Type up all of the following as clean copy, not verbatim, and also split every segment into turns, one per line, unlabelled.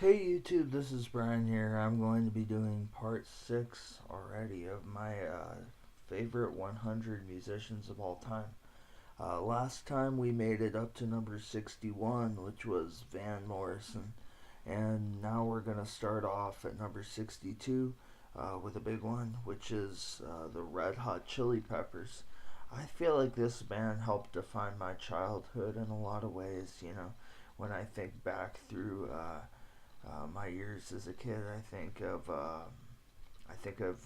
Hey YouTube, this is Brian here. I'm going to be doing part 6 already of my favorite 100 musicians of all time. Last time we made it up to number 61, which was Van Morrison. And now we're going to start off at number 62 with a big one, which is the Red Hot Chili Peppers. I feel like this band helped define my childhood in a lot of ways, when I think back through my years as a kid. I think of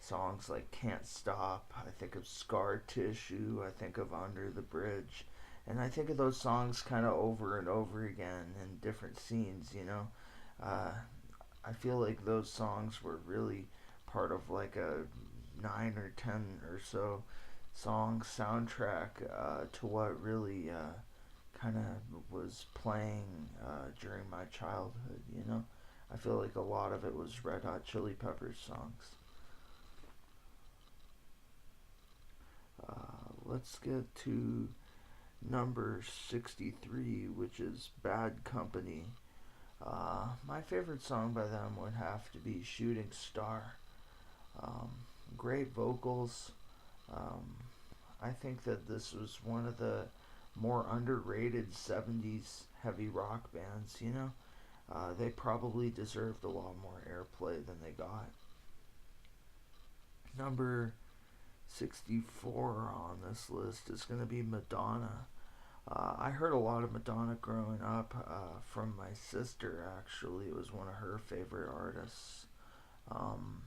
songs like "Can't Stop." I think of "Scar Tissue." I think of "Under the Bridge," and I think of those songs kind of over and over again in different scenes. Uh, I feel like those songs were really part of like a 9 or 10 or so song soundtrack to what really kind of was playing during my childhood. I feel like a lot of it was Red Hot Chili Peppers songs. Let's get to number 63, which is Bad Company. My favorite song by them would have to be Shooting Star. Um, Great vocals. Um, I think that this was one of the more underrated 70s heavy rock bands. They probably deserved a lot more airplay than they got. Number 64 on this list is going to be Madonna. I heard a lot of Madonna growing up from my sister, actually. It was one of her favorite artists. Um,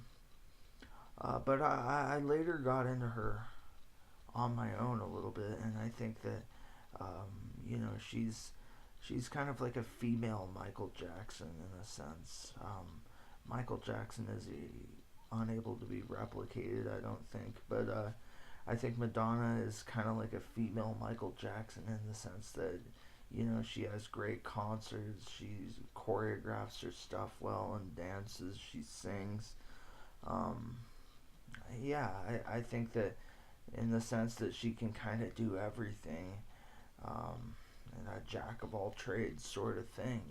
but I later got into her on my own a little bit, and I think that, she's kind of like a female Michael Jackson in a sense. Michael Jackson is unable to be replicated, I don't think, but I think Madonna is kind of like a female Michael Jackson in the sense that she has great concerts, she choreographs her stuff well and dances, she sings. Um, yeah, I think that in the sense that she can kind of do everything, um, and a jack of all trades sort of thing,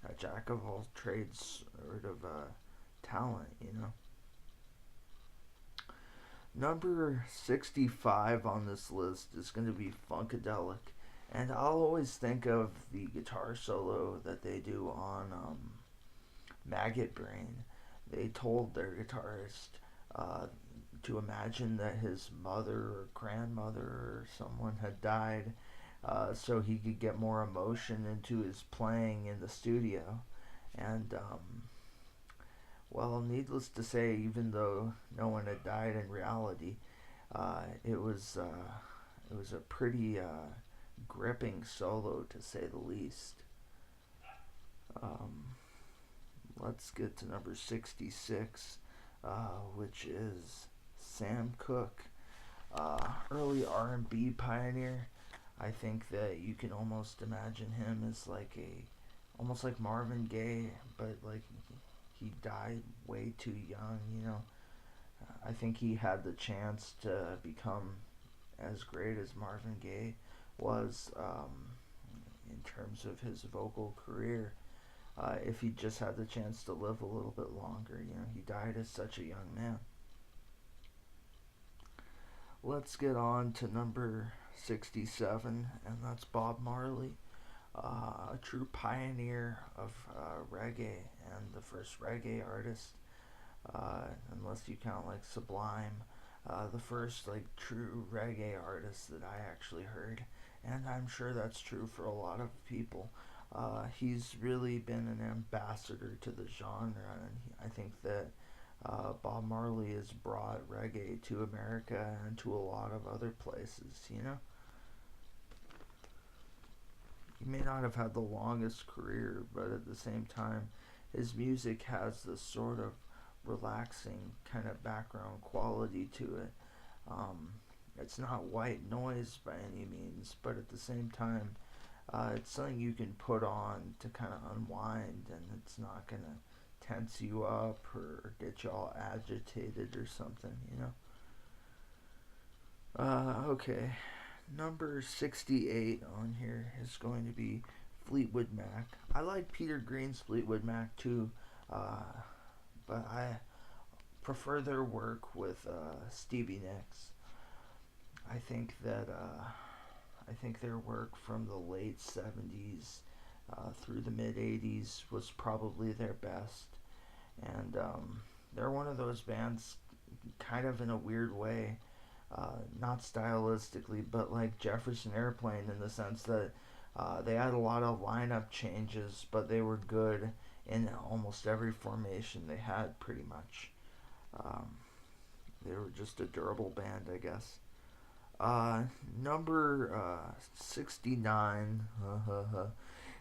a jack of all trades sort of talent. Number 65 on this list is going to be Funkadelic. And I'll always think of the guitar solo that they do on Maggot Brain. They told their guitarist uh, to imagine that his mother or grandmother or someone had died so he could get more emotion into his playing in the studio. And well, needless to say, even though no one had died in reality, it was a pretty gripping solo to say the least. Um, let's get to number 66, which is Sam Cooke, early R&B pioneer. I think that you can almost imagine him as almost like Marvin Gaye, but like he died way too young. I think he had the chance to become as great as Marvin Gaye was in terms of his vocal career. If he just had the chance to live a little bit longer, he died as such a young man. Let's get on to number 67, and that's Bob Marley, a true pioneer of reggae and the first reggae artist, unless you count like Sublime, the first like true reggae artist that I actually heard, and I'm sure that's true for a lot of people. He's really been an ambassador to the genre, and I think that Bob Marley has brought reggae to America and to a lot of other places. He may not have had the longest career, but at the same time, his music has this sort of relaxing kind of background quality to it. Um, it's not white noise by any means, but at the same time, it's something you can put on to kind of unwind, and it's not gonna tense you up or get you all agitated or something. Okay, number 68 on here is going to be Fleetwood Mac. I like Peter Green's Fleetwood Mac too, uh, but I prefer their work with Stevie Nicks. I think that I think their work from the late '70s through the mid '80s was probably their best, and they're one of those bands, kind of in a weird way, not stylistically, but like Jefferson Airplane in the sense that they had a lot of lineup changes, but they were good in almost every formation they had, pretty much. Um, they were just a durable band, I guess. Number 69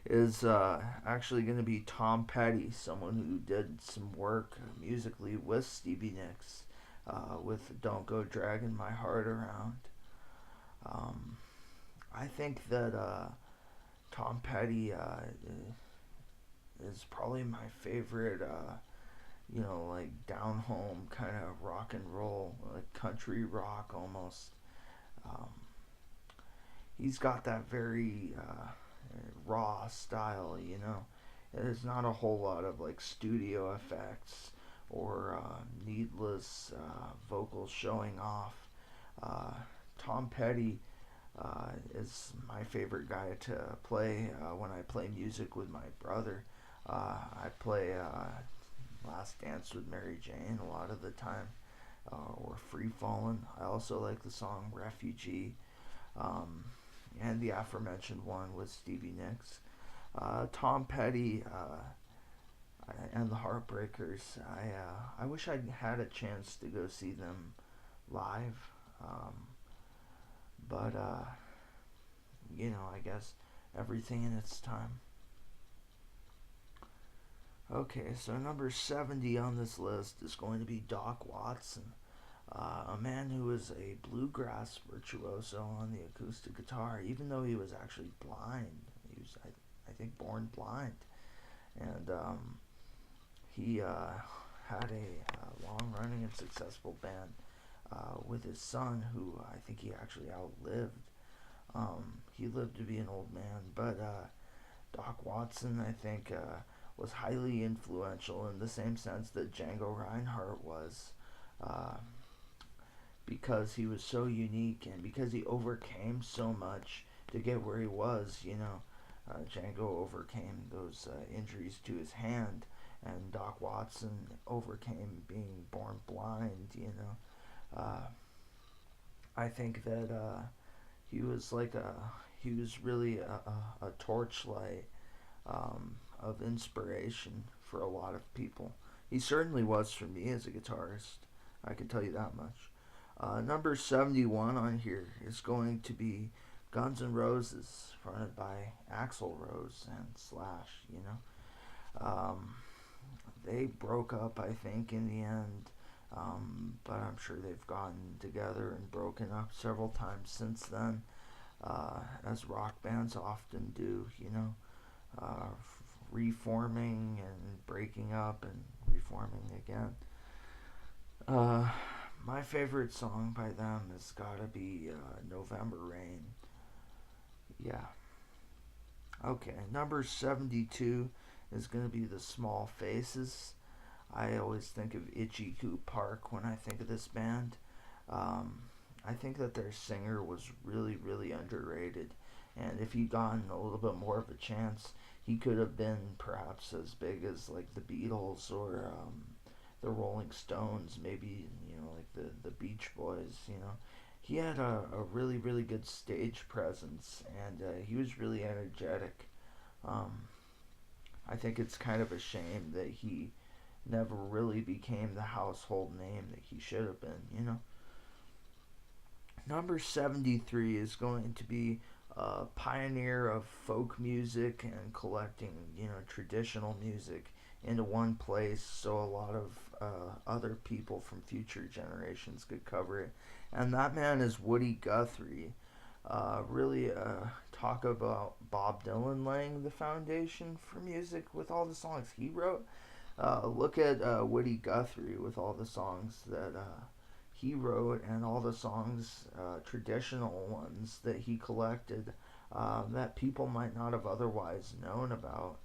is actually going to be Tom Petty, someone who did some work musically with Stevie Nicks, with Don't Go Dragging My Heart Around. Um, I think that Tom Petty is probably my favorite, like down home kind of rock and roll, like country rock almost. Um, he's got that very raw style, you know. There's not a whole lot of like studio effects or needless vocals showing off. Uh, Tom Petty is my favorite guy to play when I play music with my brother. I play Last Dance with Mary Jane a lot of the time, or Free Fallin'. I also like the song Refugee, um, and the aforementioned one with Stevie Nicks. Tom Petty and the Heartbreakers. I wish I'd had a chance to go see them live, but I guess everything in its time. Okay, so number 70 on this list is going to be Doc Watson, a man who was a bluegrass virtuoso on the acoustic guitar, even though he was actually blind. He was, I think, born blind. And he had a long running and successful band with his son, who I think he actually outlived. He lived to be an old man, but Doc Watson, I think, was highly influential in the same sense that Django Reinhardt was, uh, because he was so unique and because he overcame so much to get where he was. Django overcame those injuries to his hand, and Doc Watson overcame being born blind. I think that he was really a torchlight of inspiration for a lot of people. He certainly was for me as a guitarist. I can tell you that much. Number 71 on here is going to be Guns N' Roses, fronted by Axl Rose and Slash. They broke up, I think, in the end, but I'm sure they've gotten together and broken up several times since then, as rock bands often do. Reforming and breaking up and reforming again. Uh, my favorite song by them has gotta be November Rain. Yeah. Okay, number 72 is gonna be The Small Faces. I always think of Itchy Coop Park when I think of this band. Um, I think that their singer was really, really underrated. And if he'd gotten a little bit more of a chance, he could have been perhaps as big as like the Beatles or the Rolling Stones, maybe like the Beach Boys. He had a really really good stage presence, and he was really energetic. Um, I think it's kind of a shame that he never really became the household name that he should have been. Number 73 is going to be a pioneer of folk music and collecting, traditional music into one place so a lot of other people from future generations could cover it. And that man is Woody Guthrie. Really talk about Bob Dylan laying the foundation for music with all the songs he wrote. Look at Woody Guthrie with all the songs that he wrote and all the songs, traditional ones that he collected. that people might not have otherwise known about.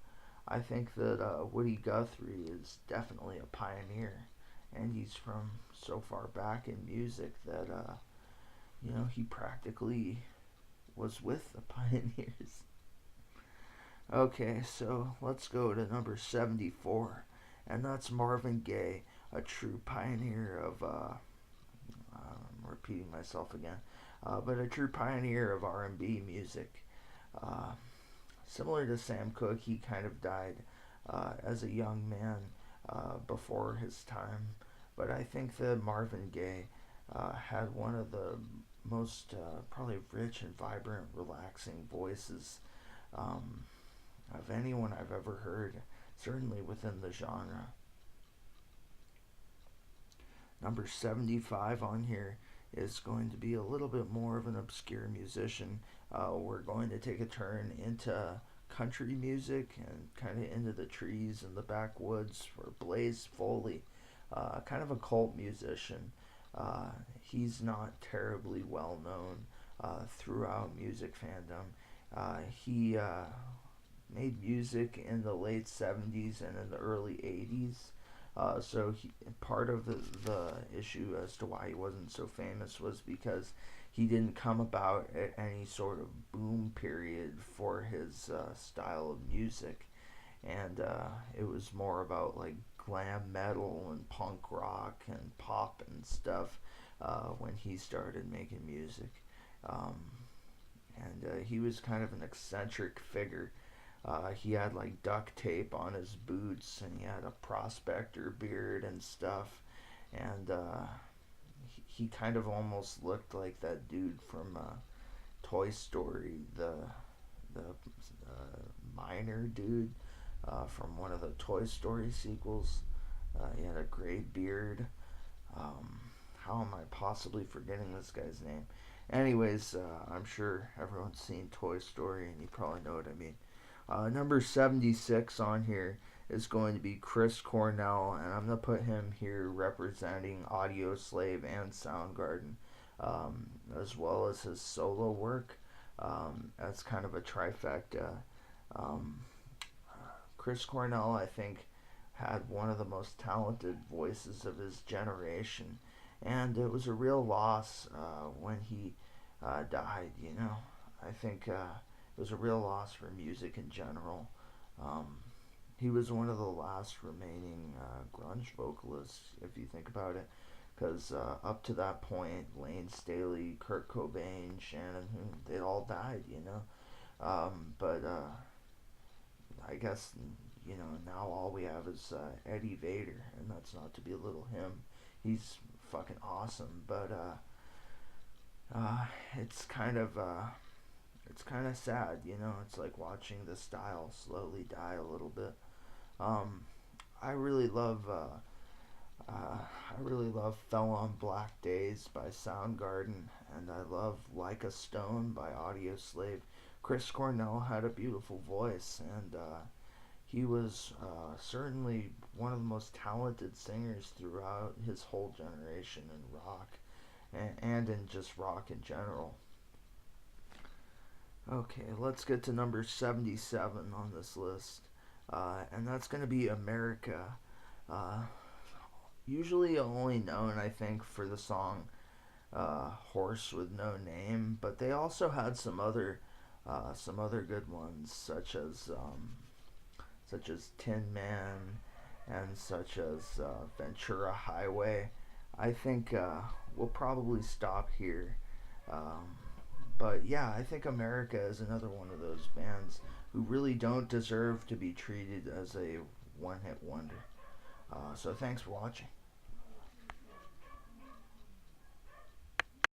I think that Woody Guthrie is definitely a pioneer, and he's from so far back in music that he practically was with the pioneers. Okay, so let's go to number 74, and that's Marvin Gaye, a true pioneer of, I'm repeating myself again, but a true pioneer of R&B music. Uh, Similar to Sam Cooke, he kind of died as a young man before his time, but I think that Marvin Gaye had one of the most probably rich and vibrant, relaxing voices um, of anyone I've ever heard, certainly within the genre. Number 75 on here is going to be a little bit more of an obscure musician. We're going to take a turn into country music and kind of into the trees and the backwoods for Blaze Foley, kind of a cult musician. He's not terribly well known throughout music fandom. He made music in the late 70s and in the early 80s. Part of the issue as to why he wasn't so famous was because he didn't come about at any sort of boom period for his style of music. And it was more about like glam metal and punk rock and pop and stuff when he started making music. Um, and he was kind of an eccentric figure. He had like duct tape on his boots, and he had a prospector beard and stuff. And he kind of almost looked like that dude from Toy Story, the miner dude from one of the Toy Story sequels. He had a gray beard. Um, how am I possibly forgetting this guy's name? Anyways, I'm sure everyone's seen Toy Story, and you probably know what I mean. Number 76 on here is going to be Chris Cornell, and I'm going to put him here representing Audioslave and Soundgarden, as well as his solo work. That's kind of a trifecta. Um, Chris Cornell, I think, had one of the most talented voices of his generation, and it was a real loss when he died. I think it was a real loss for music in general. Um, he was one of the last remaining grunge vocalists, if you think about it, because up to that point, Lane Staley, Kurt Cobain, Shannon Hoon, they'd all died. But I guess now all we have is Eddie Vedder, and that's not to belittle him. He's fucking awesome, but it's kind of sad. It's like watching the style slowly die a little bit. Um, I really love "Fell on Black Days" by Soundgarden, and I love "Like a Stone" by Audioslave. Chris Cornell had a beautiful voice, and he was certainly one of the most talented singers throughout his whole generation in rock, and in just rock in general. Okay, let's get to number 77 on this list, and that's going to be America. Uh, Usually only known, I think, for the song "Horse with No Name," but they also had some other good ones, such as Tin Man and such as Ventura Highway. I think we'll probably stop here. Um, but yeah, I think America is another one of those bands who really don't deserve to be treated as a one hit wonder. So thanks for watching.